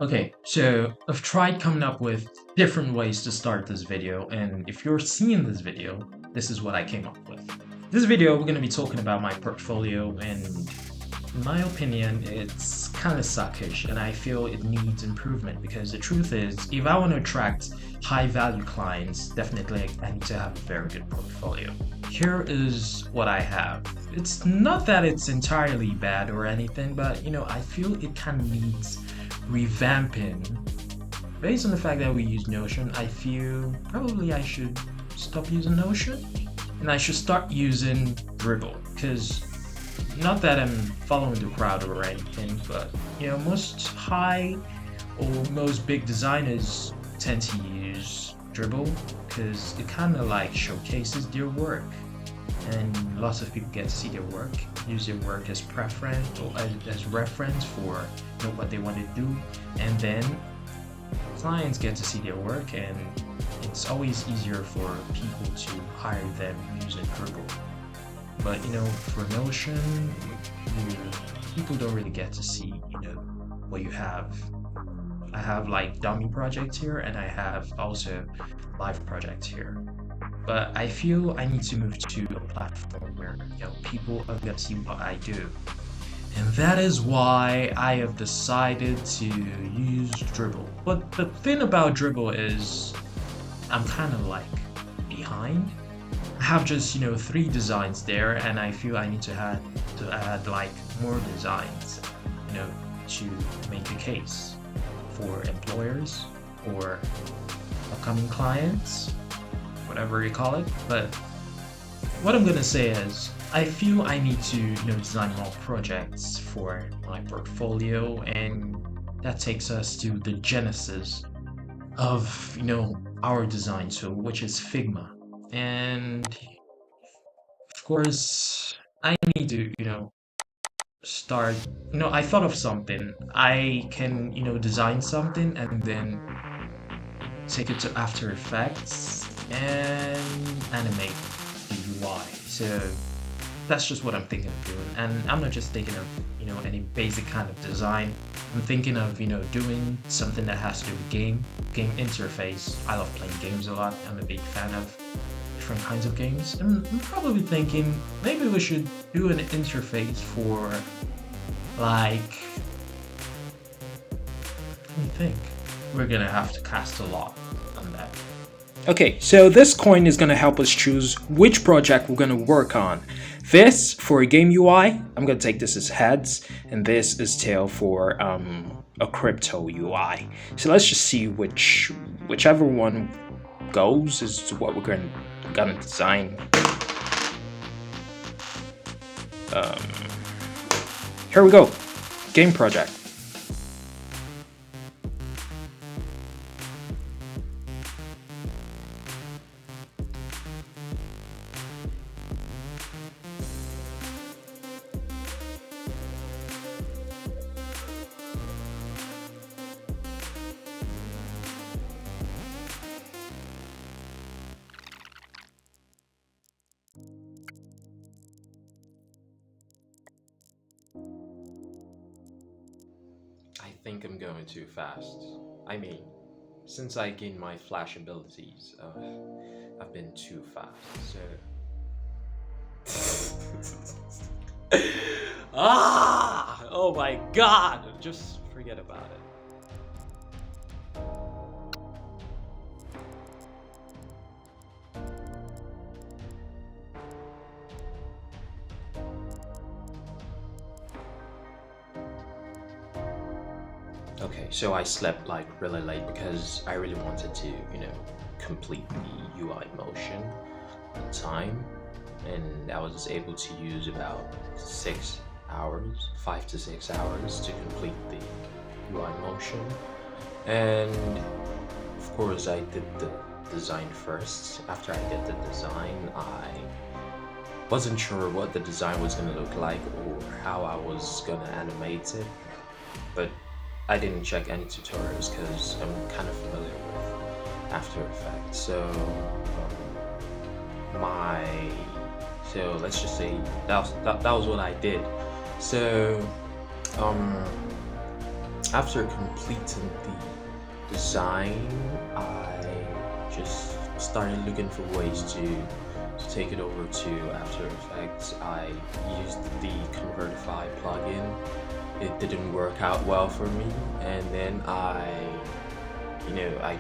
Okay, so I've tried coming up with different ways to start this video, and if you're seeing this video, this is what I came up with. This video, we're going to be talking about my portfolio, and in my opinion, it's kind of suckish, and I feel it needs improvement because the truth is, if I want to attract high value clients, definitely I need to have a very good portfolio. Here is what I have. It's not that it's entirely bad or anything, but I feel it kind of needs revamping. Based on the fact that we use Notion, I feel probably I should stop using Notion and I should start using Dribble because not that I'm following the crowd or anything, but most high or most big designers tend to use Dribble because it kind of like showcases their work and lots of people get to see their work, use their work as preference or as reference for what they want to do, and then clients get to see their work, and it's always easier for people to hire them using Dribble. But for Notion, people don't really get to see what you have. I have like dummy projects here, and I have also live projects here. But I feel I need to move to a platform where people are gonna see what I do. And that is why I have decided to use Dribble. But the thing about Dribble is I'm kind of like behind. I have just 3 designs there, and I feel I need to add like more designs, to make a case for employers or upcoming clients, whatever you call it. But what I'm gonna say is I feel I need to design more projects for my portfolio, and that takes us to the genesis of our design tool, which is Figma. And of course I need to start. I thought of something. I can design something and then take it to After Effects and animate the UI. So that's just what I'm thinking of doing. And I'm not just thinking of, any basic kind of design. I'm thinking of, doing something that has to do with game interface. I love playing games a lot. I'm a big fan of different kinds of games. And I'm probably thinking maybe we should do an interface for like, let me think. We're gonna have to cast a lot on that. Okay, so this coin is going to help us choose which project we're going to work on. This for a game UI, I'm going to take this as heads, and this is tail for a crypto UI. So let's just see whichever one goes is what we're going to design. Here we go, game project. I think I'm going too fast. I mean, since I gained my flash abilities, I've been too fast, so... Oh my god! Just forget about it. Okay, so I slept like really late because I really wanted to, complete the UI motion on time, and I was able to use about 6 hours, 5 to 6 hours to complete the UI motion. And of course, I did the design first. After I did the design, I wasn't sure what the design was going to look like or how I was going to animate it, but I didn't check any tutorials because I'm kind of familiar with After Effects. So let's just say that was what I did. So After completing the design, I just started looking for ways to take it over to After Effects. I used the Convertify plugin. It didn't work out well for me, and then I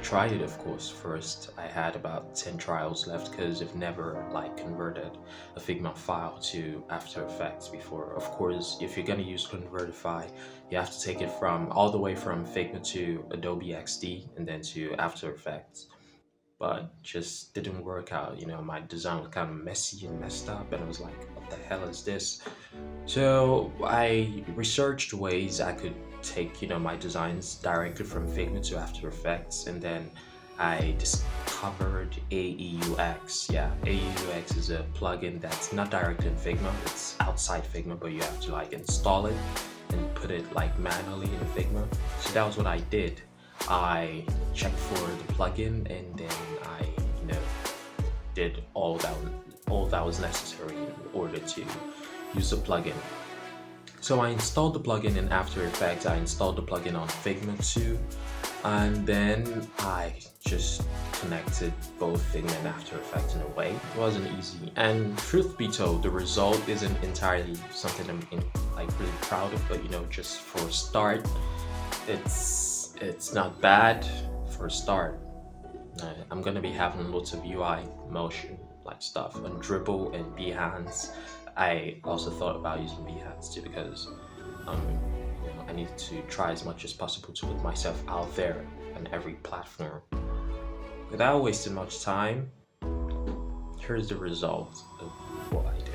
tried it, of course. First, I had about 10 trials left because I've never like converted a Figma file to After Effects before. Of course, if you're gonna use Convertify, you have to take it from all the way from Figma to Adobe XD and then to After Effects. But just didn't work out. My design was kind of messy and messed up, and I was like, what the hell is this? So I researched ways I could take, my designs directly from Figma to After Effects, and then I discovered AEUX. Yeah, AEUX is a plugin that's not directly in Figma, it's outside Figma, but you have to like install it and put it like manually in Figma. So that was what I did. I checked for the plugin, and then I, did all that was necessary in order to use the plugin. So I installed the plugin in After Effects, I installed the plugin on Figma too, and then I just connected both Figma and After Effects in a way. It wasn't easy, and truth be told, the result isn't entirely something like really proud of, but just for a start, it's not bad for a start. I'm gonna be having lots of UI motion like stuff on Dribble and Behance. I also thought about using Behance too because um, I need to try as much as possible to put myself out there on every platform. Without wasting much time, here's the result of what I did.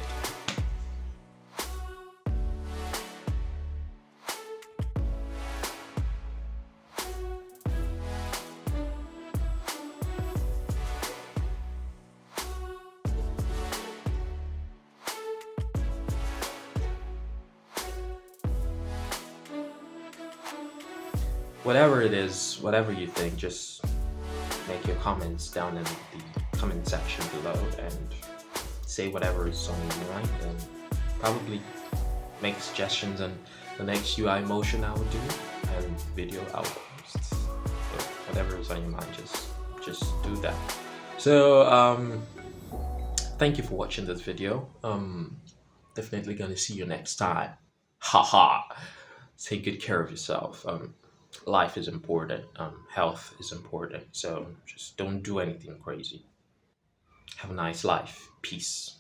Whatever it is, whatever you think, just make your comments down in the comment section below and say whatever is on your mind, and probably make suggestions on the next UI motion I will do and video I will post. So whatever is on your mind, just do that. So thank you for watching this video. Definitely gonna see you next time. Haha. Take good care of yourself. Life is important. Health is important. So just don't do anything crazy. Have a nice life. Peace.